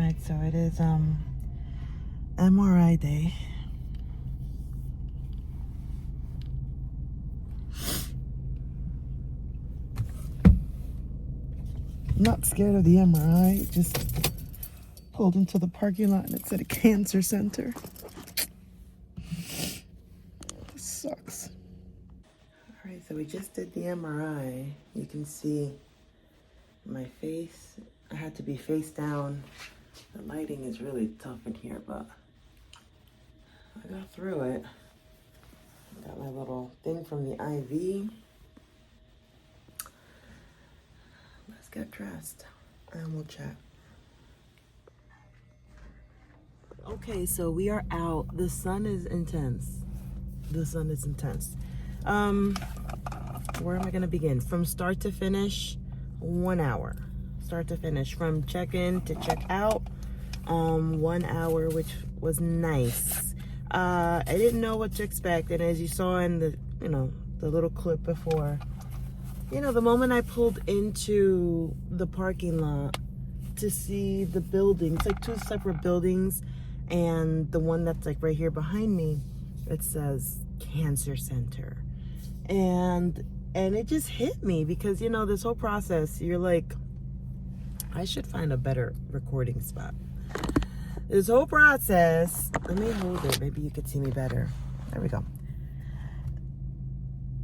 Alright, so it is MRI day. Not scared of the MRI, just pulled into the parking lot and it said a cancer center. This sucks. Alright, so we just did the MRI. You can see my face. I had to be face down. The lighting is really tough in here, but I got through it. Got my little thing from the IV. Let's get dressed and we'll chat. Okay, so we are out. The sun is intense. The sun is intense. Where am I gonna begin? From start to finish, 1 hour. Start to finish. From check-in to check-out, 1 hour, which was nice. I didn't know what to expect, and as you saw in the, the little clip before, the moment I pulled into the parking lot to see the buildings, like 2 separate buildings, and the one that's like right here behind me, it says Cancer Center. And it just hit me because, this whole process, you're like, I should find a better recording spot. This whole process, let me hold it, maybe you could see me better. There we go.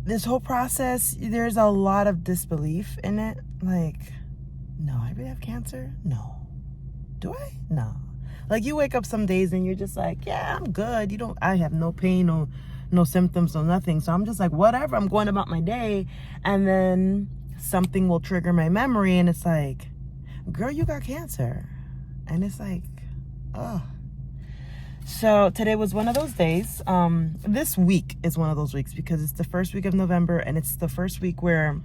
This whole process, there's a lot of disbelief in it. Like, no, I really have cancer? No. Do I? No. Like, you wake up some days and you're just like, yeah, I'm good. I have no pain, no symptoms, no nothing. So I'm just like, whatever, I'm going about my day. And then something will trigger my memory and it's like, girl, you got cancer. And it's like, oh. So today was one of those days. This week is one of those weeks because it's the first week of November and it's the first week where,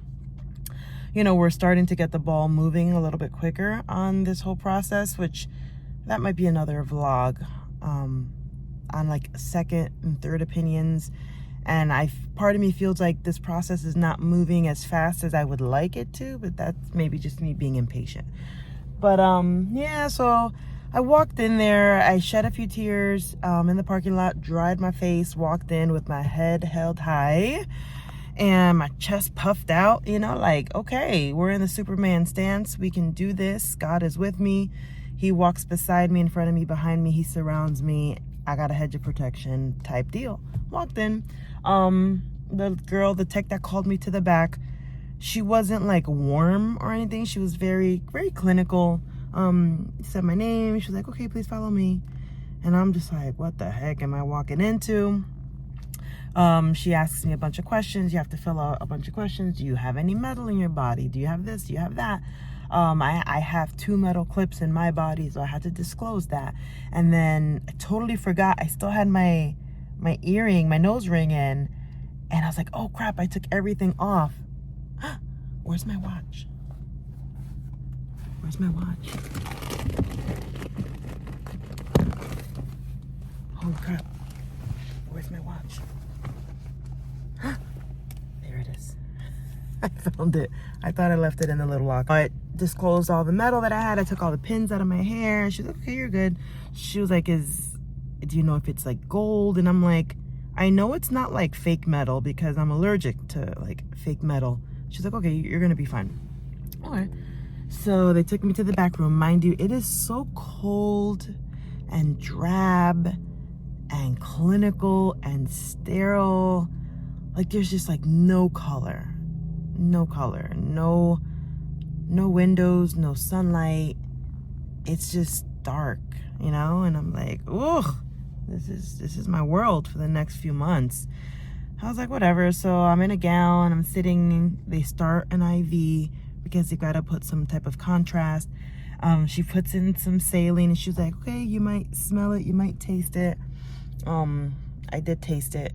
we're starting to get the ball moving a little bit quicker on this whole process, which that might be another vlog on like second and third opinions. And part of me feels like this process is not moving as fast as I would like it to, but that's maybe just me being impatient. But yeah, so I walked in there, I shed a few tears in the parking lot, dried my face, walked in with my head held high and my chest puffed out, like, okay, we're in the Superman stance. We can do this. God is with me. He walks beside me, in front of me, behind me. He surrounds me. I got a hedge of protection type deal. Walked in. The tech that called me to the back, she wasn't like warm or anything. She was very, very clinical. Said my name. She was like, okay, please follow me. And I'm just like, what the heck am I walking into? She asks me a bunch of questions. You have to fill out a bunch of questions. Do you have any metal in your body? Do you have this? Do you have that? I have 2 metal clips in my body, so I had to disclose that. And then I totally forgot. I still had my earring, my nose ring in. And I was like, oh crap, I took everything off. Where's my watch? Where's my watch? Oh crap. Where's my watch? There it is. I found it. I thought I left it in the little locker. I disclosed all the metal that I had. I took all the pins out of my hair. She's like, okay, you're good. She was like, do you know if it's like gold? And I'm like, I know it's not like fake metal because I'm allergic to like fake metal. She's like, okay, you're gonna be fine. All right. So they took me to the back room. Mind you, it is so cold and drab and clinical and sterile. Like there's just like no color, no windows, no sunlight. It's just dark, and I'm like, ugh, this is my world for the next few months. I was like, whatever. So I'm in a gown, I'm sitting, they start an IV because they gotta put some type of contrast. She puts in some saline and she was like, okay, you might smell it, you might taste it. I did taste it.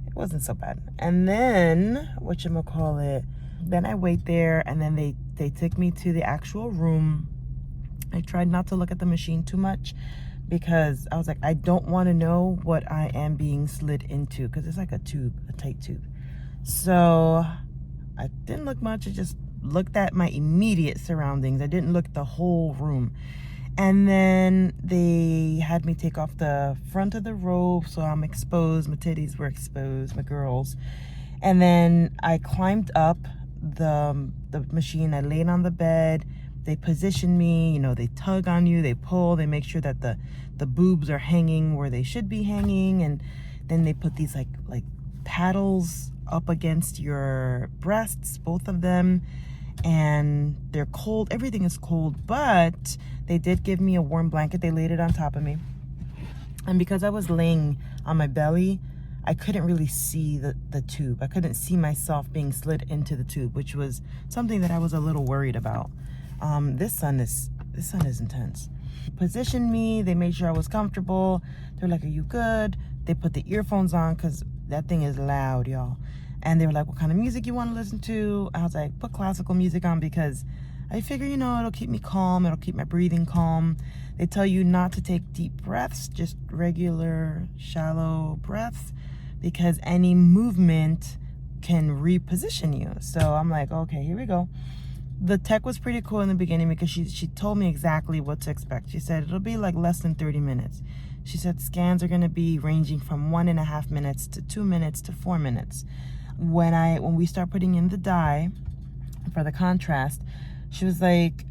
It wasn't so bad. And then, then I wait there and then they took me to the actual room. I tried not to look at the machine too much because I was like, I don't want to know what I am being slid into because it's like a tight tube. So I didn't look much. I just looked at my immediate surroundings. I didn't look at the whole room. And then they had me take off the front of the robe, so I'm exposed. My titties were exposed, my girls. And then I climbed up the machine. I laid on the bed. They position me, you know, they tug on you, they pull, they make sure that the boobs are hanging where they should be hanging. And then they put these like paddles up against your breasts, both of them. And they're cold. Everything is cold, but they did give me a warm blanket. They laid it on top of me. And because I was laying on my belly, I couldn't really see the tube. I couldn't see myself being slid into the tube, which was something that I was a little worried about. This sun is intense. Positioned me. They made sure I was comfortable. They're like, "Are you good?" They put the earphones on because that thing is loud, y'all. And they were like, "What kind of music you want to listen to?" I was like, "Put classical music on," because I figure, you know, it'll keep me calm. It'll keep my breathing calm. They tell you not to take deep breaths, just regular, shallow breaths, because any movement can reposition you. So I'm like, okay, here we go. The tech was pretty cool in the beginning because she told me exactly what to expect. She said it'll be like less than 30 minutes. She said scans are going to be ranging from 1.5 minutes to 2 minutes to 4 minutes. When we start putting in the dye for the contrast, she was like,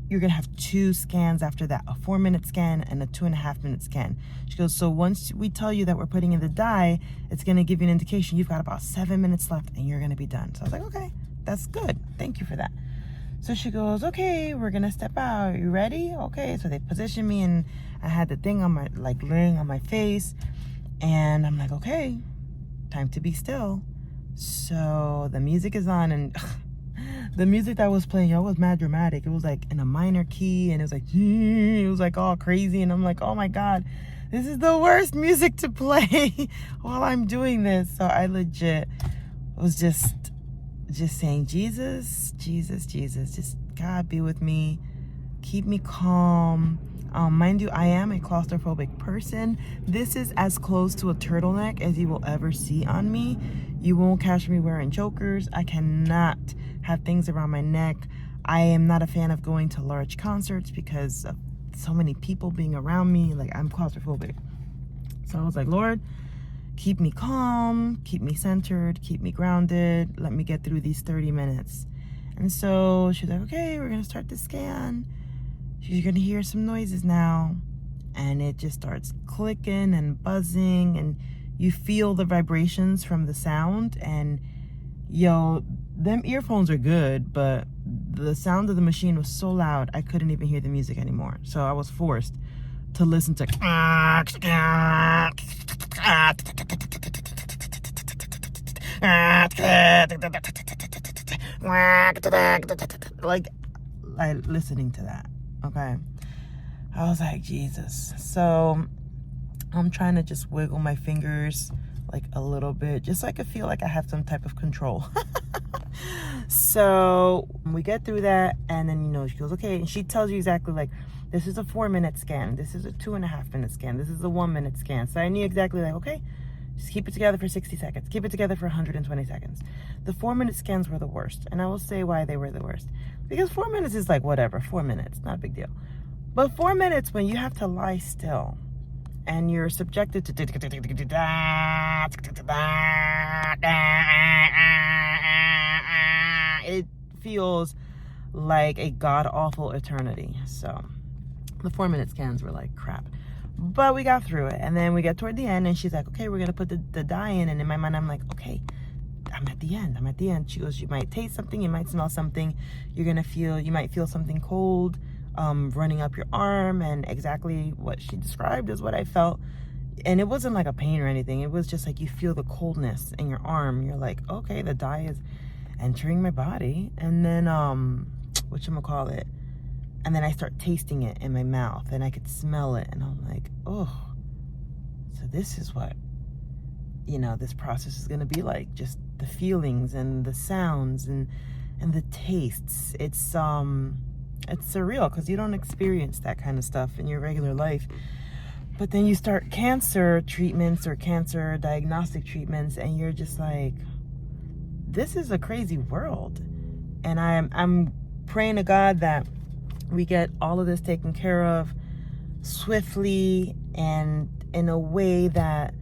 you're gonna have 2 scans after that, a 4-minute scan and a 2.5-minute scan. She goes, so once we tell you that we're putting in the dye, it's gonna give you an indication you've got about 7 minutes left and you're gonna be done. So I was like, okay, that's good. Thank you for that. So she goes, okay, we're gonna step out. Are you ready? Okay. So they positioned me and I had the thing on my, like, laying on my face, and I'm like, okay, time to be still. So the music is on, and the music that was playing, y'all, was mad dramatic. It was like in a minor key, and it was like all crazy, and I'm like, oh my God, this is the worst music to play while I'm doing this. So I legit was just saying, Jesus, Jesus, Jesus, just God be with me, keep me calm. Mind you, I am a claustrophobic person. This is as close to a turtleneck as you will ever see on me. You won't catch me wearing chokers. I cannot have things around my neck. I am not a fan of going to large concerts because of so many people being around me. Like, I'm claustrophobic. So I was like, Lord, keep me calm, keep me centered, keep me grounded. Let me get through these 30 minutes. And so she's like, okay, we're gonna start the scan. You're gonna hear some noises now. And it just starts clicking and buzzing, and you feel the vibrations from the sound. And yo, them earphones are good, but the sound of the machine was so loud I couldn't even hear the music anymore. So I was forced to listen to like listening to that. Okay, I was like, Jesus. So I'm trying to just wiggle my fingers like a little bit, just so I could feel like I have some type of control. So we get through that, and then, you know, she goes, okay, and she tells you exactly, like, this is a 4-minute scan, this is a 2.5-minute scan, this is a 1-minute scan. So I knew exactly, like, okay, just keep it together for 60 seconds, keep it together for 120 seconds. The 4-minute scans were the worst, and I will say why they were the worst. Because 4 minutes is like, whatever, 4 minutes, not a big deal. But 4 minutes when you have to lie still and you're subjected to it feels like a god-awful eternity. So the 4-minute scans were like crap. But we got through it. And then we get toward the end, and she's like, okay, we're going to put the dye in. And in my mind, I'm like, okay, I'm at the end. She goes, you might taste something, you might smell something, you might feel something cold running up your arm. And exactly what she described is what I felt. And it wasn't like a pain or anything. It was just like you feel the coldness in your arm. You're like, okay, the dye is entering my body. And then whatchamacallit, and then I start tasting it in my mouth, and I could smell it, and I'm like, oh, so this is what, you know, this process is gonna be like. Just the feelings and the sounds and the tastes. It's surreal because you don't experience that kind of stuff in your regular life. But then you start cancer treatments or cancer diagnostic treatments, and you're just like, this is a crazy world. And I'm praying to God that we get all of this taken care of swiftly and in a way that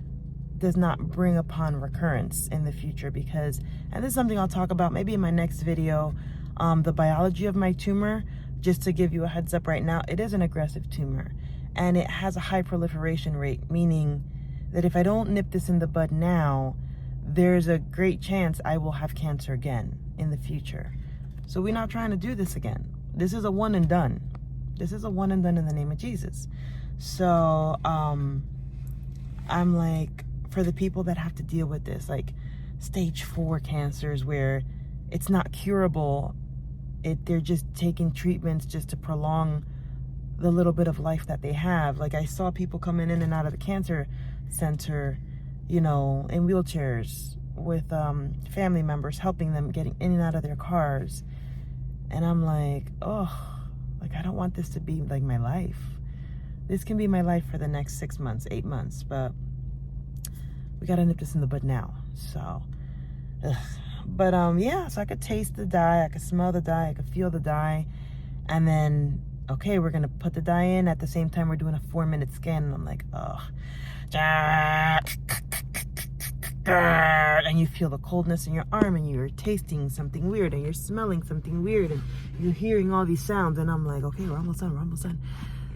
does not bring upon recurrence in the future. Because, and this is something I'll talk about maybe in my next video, the biology of my tumor. Just to give you a heads up right now, it is an aggressive tumor and it has a high proliferation rate, meaning that if I don't nip this in the bud now, there's a great chance I will have cancer again in the future. So we're not trying to do this again. This is a one and done. This is a one and done in the name of Jesus. So I'm like, for the people that have to deal with this, like stage 4 cancers where it's not curable, they're just taking treatments just to prolong the little bit of life that they have. Like I saw people coming in and out of the cancer center, in wheelchairs with family members helping them getting in and out of their cars. And I'm like, oh, like I don't want this to be like my life. This can be my life for the next 6 months, 8 months, but we gotta nip this in the bud now. So, but yeah, so I could taste the dye, I could smell the dye, I could feel the dye, and then okay, we're gonna put the dye in at the same time we're doing a 4-minute scan, and I'm like, oh, and you feel the coldness in your arm, and you're tasting something weird, and you're smelling something weird, and you're hearing all these sounds, and I'm like, okay, we're almost done.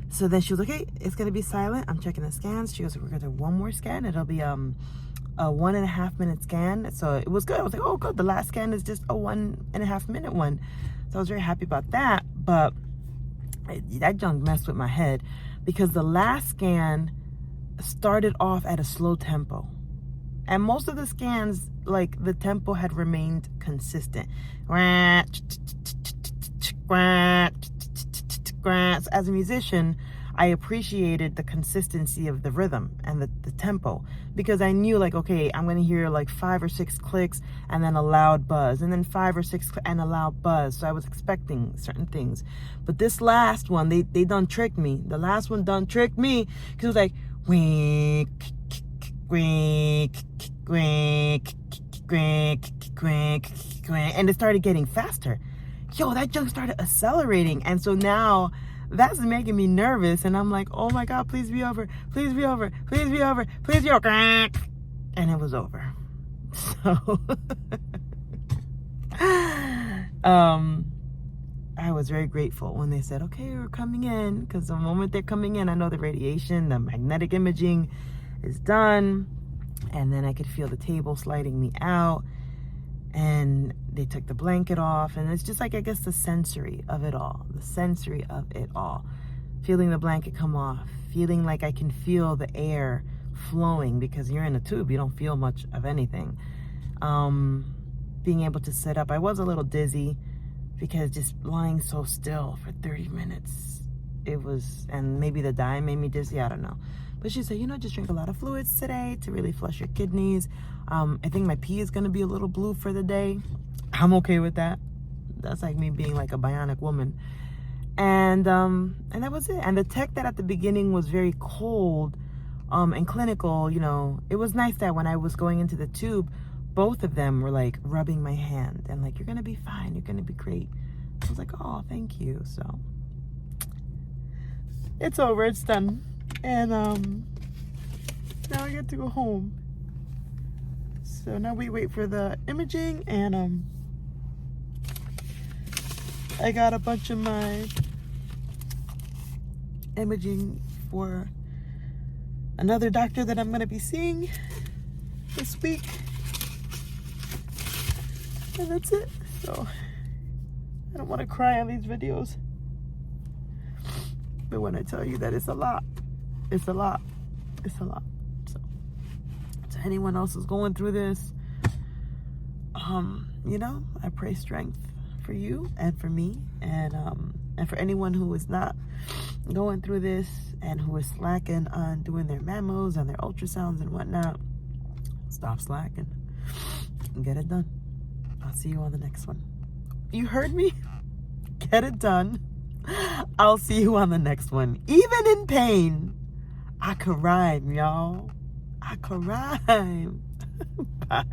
So then she was like, hey, it's gonna be silent. I'm checking the scans. She goes, we're gonna do one more scan. It'll be a 1.5 minute scan. So it was good. I was like, oh, good. The last scan is just a 1.5 minute one. So I was very happy about that. But that junk messed with my head because the last scan started off at a slow tempo. And most of the scans, like the tempo had remained consistent. As a musician, I appreciated the consistency of the rhythm and the tempo, because I knew like, okay, I'm going to hear like 5 or 6 clicks and then a loud buzz, and then 5 or 6 and a loud buzz. So I was expecting certain things. But this last one, they done tricked me. The last one done tricked me because it was like, and it started getting faster. Yo, that junk started accelerating. And so now that's making me nervous. And I'm like, oh my God, please be over. Please be over. Please be over. Please be over. And it was over. So I was very grateful when they said, okay, we're coming in. Because the moment they're coming in, I know the radiation, the magnetic imaging is done. And then I could feel the table sliding me out. And they took the blanket off, and it's just like, I guess, the sensory of it all. Feeling the blanket come off, feeling like I can feel the air flowing, because you're in a tube, you don't feel much of anything. Being able to sit up, I was a little dizzy because just lying so still for 30 minutes, and maybe the dye made me dizzy, I don't know. But she said, just drink a lot of fluids today to really flush your kidneys. I think my pee is going to be a little blue for the day. I'm okay with that. That's like me being like a bionic woman. And that was it. And the tech that at the beginning was very cold and clinical, it was nice that when I was going into the tube, both of them were like rubbing my hand and like, you're going to be fine. You're going to be great. I was like, oh, thank you. So it's over. It's done. And now I get to go home. So now we wait for the imaging, and I got a bunch of my imaging for another doctor that I'm going to be seeing this week. And that's it. So I don't want to cry on these videos. But when I tell you that it's a lot, it's a lot. It's a lot. So to anyone else who's going through this, I pray strength for you and for me, and for anyone who is not going through this and who is slacking on doing their mammos and their ultrasounds and whatnot. Stop slacking and get it done. I'll see you on the next one. You heard me? Get it done. I'll see you on the next one. Even in pain, I can rhyme, y'all. I can rhyme. Bye.